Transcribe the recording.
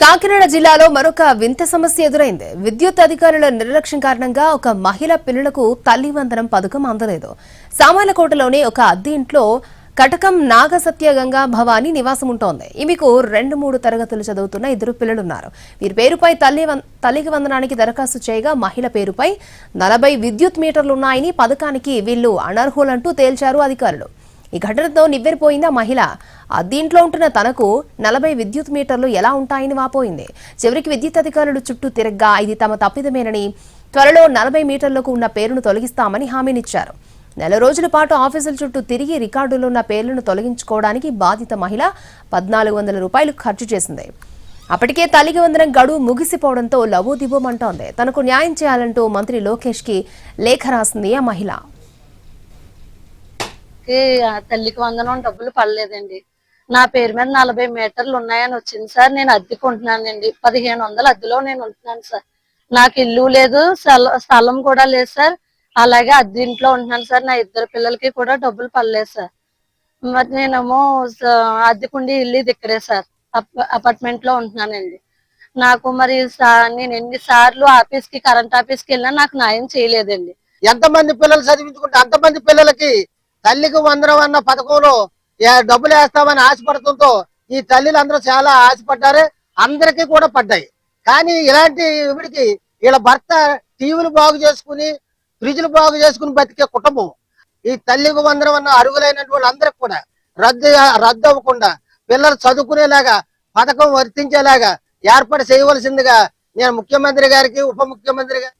కాకినాడ జిల్లాలో మరొక వింత సమస్య ఎదురైంది. విద్యుత్ అధికారుల నిర్లక్ష్యం కారణంగా ఒక మహిళ పిల్లలకు తల్లి వందనం పథకం అందలేదు. సామర్లకోటలోని ఒక అద్దె ఇంట్లో కటకం నాగసత్యగంగా భవానీ నివాసం ఉంటోంది. ఈమెకు 2-3 తరగతులు చదువుతున్న 2 పిల్లలున్నారు. వీరి పేరుపై తల్లికి వందనానికి దరఖాస్తు చేయగా మహిళ పేరుపై 40 విద్యుత్ మీటర్లున్నాయని, పథకానికి వీళ్లు అనర్హులంటూ తేల్చారు అధికారులు. ఈ ఘటనతో నివ్వెరపోయింది ఆ మహిళ. అద్దీంట్లో ఉంటున్న తనకు 40 విద్యుత్ మీటర్లు ఎలా ఉంటాయని వాపోయింది. చివరికి విద్యుత్ అధికారులు చుట్టూ తిరగ్గా ఇది తమ తప్పిదమేనని, త్వరలో 40 మీటర్లకు ఉన్న పేరును తొలగిస్తామని హామీనిచ్చారు. నెల రోజుల పాటు ఆఫీసుల చుట్టూ తిరిగి రికార్డులో ఉన్న పేర్లను తొలగించుకోవడానికి బాధిత మహిళ 1400 రూపాయలు ఖర్చు చేసింది. అప్పటికే తల్లికి వందనం గడువు ముగిసిపోవడంతో లబోదిబోమంటోంది. తనకు న్యాయం చేయాలంటూ మంత్రి లోకేష్ కి లేఖ రాసింది ఆ మహిళ. తల్లికి వందనం డబ్బులు పడలేదండి. నా పేరు మీద 40 మీటర్లు ఉన్నాయని వచ్చింది సార్. నేను అద్దెకుంటున్నానండి. 1500 అద్దెలో నేను ఉంటున్నాను సార్. నాకు ఇల్లు లేదు, స్థలం కూడా లేదు సార్. అలాగే అద్దె ఇంట్లో ఉంటున్నాను సార్. నా 2 పిల్లలకి కూడా డబ్బులు పడలేదు సార్. మరి నేనేమో అద్దెకుండి ఇల్లు ఇది ఇక్కడే సార్, అపార్ట్మెంట్ లో ఉంటున్నానండి. నాకు మరి నేను ఎన్నిసార్లు ఆఫీస్ కి, కరెంట్ ఆఫీస్ కి వెళ్ళినా నాకు న్యాయం చేయలేదండి. ఎంతమంది పిల్లలు చదివించుకుంటే అంతమంది పిల్లలకి తల్లికి వందనం అన్న పథకంలో డబ్బులు వేస్తామని ఆశపడటంతో ఈ తల్లిలందరూ చాలా ఆశపడ్డారు. అందరికీ కూడా పడ్డాయి. కానీ ఇలాంటి వీడికి వీళ్ళ భర్త టీవీలు బాగు చేసుకుని, ఫ్రిడ్జ్లు బాగు చేసుకుని బతికే కుటుంబం. ఈ తల్లికి వందనం అన్న అర్హులైనటువంటి వాళ్ళందరికీ కూడా రద్దు అవ్వకుండా పిల్లలు చదువుకునేలాగా పథకం వర్తించేలాగా ఏర్పాటు చేయవలసిందిగా నేను ముఖ్యమంత్రి గారికి, ఉప ముఖ్యమంత్రి గారికి